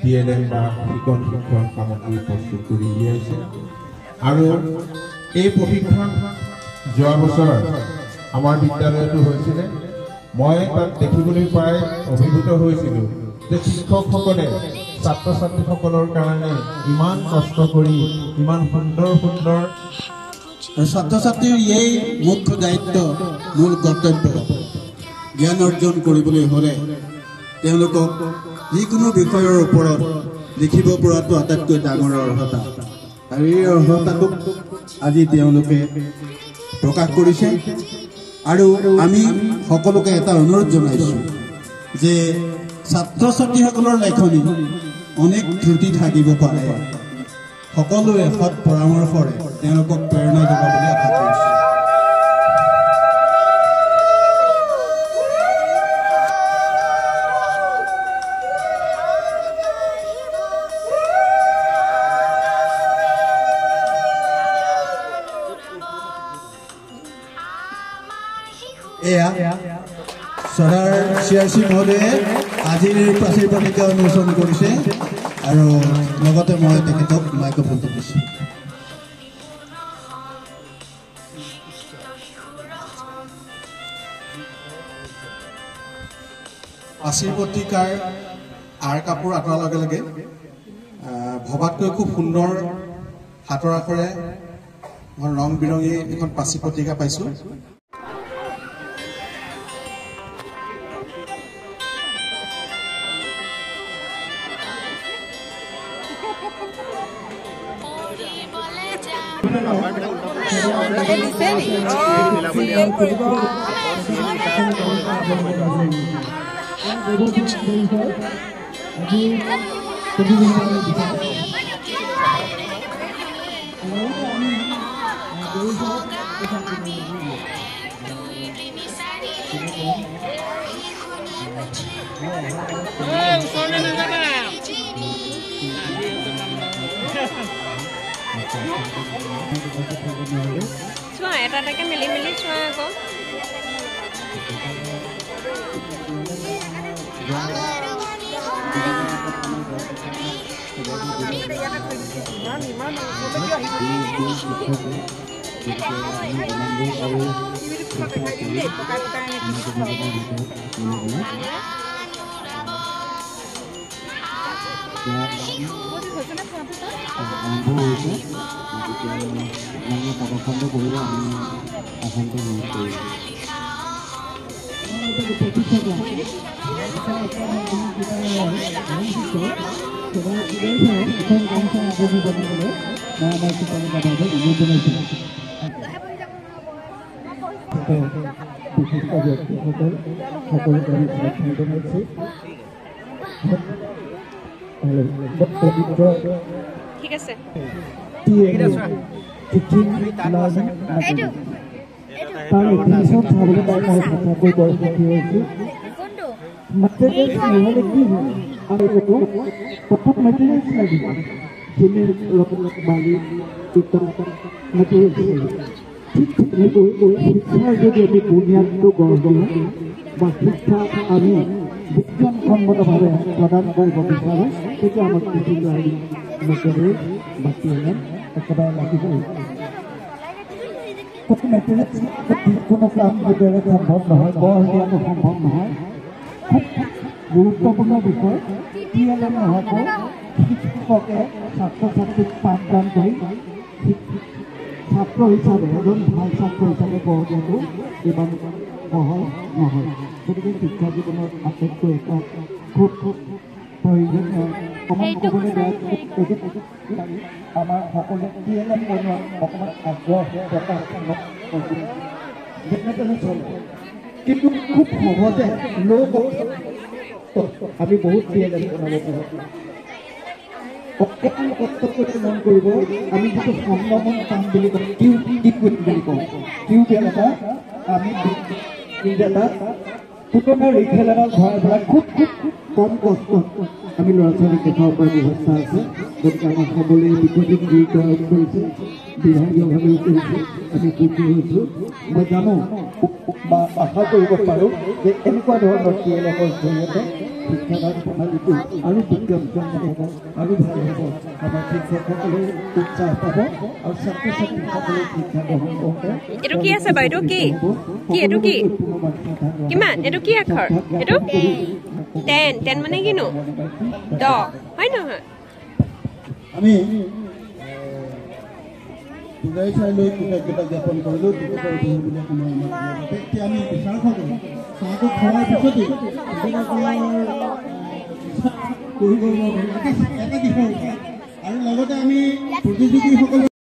DLM বা শিক্ষণ সামগ্ৰী প্ৰস্তুত কৰি উলিয়াইছে আৰু এই প্ৰশিক্ষণ যোৱা বছৰ আমাৰ বিদ্যালয়তো হৈছিলে মই তাত দেখিবলৈ পাই অভিভূত হৈছিলোঁ যে শিক্ষকসকলে ছাত্ৰ ছাত্ৰীসকলৰ কাৰণে ইমান কষ্ট কৰি ইমান সুন্দৰ সুন্দৰ ছাত্ৰ ছাত্ৰীৰ এই মুখ্য দায়িত্ব মূল কৰ্তব্য জ্ঞান অৰ্জন কৰিবলৈ হ'লে তেওঁলোকক যিকোনো বিষয়ৰ ওপৰত লিখিব পৰাটো আটাইতকৈ ডাঙৰ অৰ্হতা আৰু এই অৰ্হতাটোক আজি তেওঁলোকে প্ৰকাশ কৰিছে আৰু আমি সকলোকে এটা অনুৰোধ জনাইছোঁ যে ছাত্ৰ ছাত্ৰীসকলৰ লেখনি অনেক ত্ৰুটি থাকিব পাৰে সকলোৱে সৎ পৰামৰ্শৰে তেওঁলোকক প্ৰেৰণা যোগাবলৈ আশা কৰিছোঁ চৰাৰ চিআৰচি মহোদয়ে আজিৰ প্ৰাচীৰ পত্ৰিকা উন্মোচন কৰিছে আৰু লগতে মই তেখেতক মাইক্ৰফোনটো দিছোঁ প্ৰাচীৰ পত্ৰিকাৰ আৰ কাপোৰ আঁতৰাৰ লগে লগে ভবাতকৈ খুব সুন্দৰ হাতৰ আখৰে ৰং বিৰঙী এখন প্ৰাচীৰ পত্ৰিকা পাইছোঁ এটা এটাকে মিলি মিলি চোৱা আকৌ ঠিক আছে শিক্ষাৰ যদি আমি বুনিয়াদটো গঢ় দিওঁ বা শিক্ষা আমি বিজ্ঞানসন্মতভাৱে প্ৰদান কৰিব বিচাৰোঁ তেতিয়া আমাক নকৰি বাকী একেবাৰে লাগিব কোনো কাম গোটেই সম্ভৱ নহয় গঢ় দিয়াটো সম্ভৱ নহয় খুব গুৰুত্বপূৰ্ণ বিষয় TLM নহ'ব শিক্ষকে ছাত্ৰ ছাত্ৰীক পাঠদান কৰি ছাত্ৰ হিচাপে এজন ভাল ছাত্ৰ হিচাপে গঢ় দিয়াটো ইমান সহজ নহয় গতিকে শিক্ষা জীৱনত আটাইতকৈ এটা খুব প্ৰয়োজনীয় অকণমান ক'বলৈ আমাৰ সকলো TLM বনোৱা অকণমান আগ্ৰহ প্ৰকাশ যেনে চলে কিন্তু খুব সহজে আমি বহুত TLM বনাব পাৰোঁ অকণমান কষ্ট কৰি মন কৰিব আমি যিটো সংলগ্ন কাম বুলি কওঁ টিউব বুলি কওঁ টিউবেল এটা আমি এটা পুতলা ৰিখেল এডাল ভৰাই ভৰাই খুব কম কষ্ট আমি ল'ৰা ছোৱালীক দেখাব পৰা ব্যৱস্থা আছে গতিকে আমাৰ সকলোৱে বিকশিত গুৰুত্ব আৰোপ কৰিছে বিভাগীয়ভাৱেও কৰিছে আমি সুখী হৈছোঁ মই জানো বা আশা কৰিব পাৰোঁ যে এনেকুৱা ধৰণৰ TLMৰ জৰিয়তে শিক্ষাদান প্ৰণালীটো আৰু বিজ্ঞানসন্মত হ'ব আৰু ভাল হ'ব আমাৰ শিক্ষকসকলে উৎসাহ পাব আৰু ছাত্ৰ ছাত্ৰীসকলে শিক্ষা গ্ৰহণ কৰোঁতে এইটো কি আছে বাইদেউ কি এইটো কি কিমান এইটো কি আখৰ এইটো 10 মানে কিনো 10 হয় নহয় আমি বুজাই চাই লৈ কৃতজ্ঞতা জ্ঞাপন কৰিলোঁ তেতিয়া আমি বিচাৰ কৰোঁ চাহটো খোৱাৰ পিছতে এটা দিশৰ আৰু লগতে আমি প্ৰতিযোগীসকলে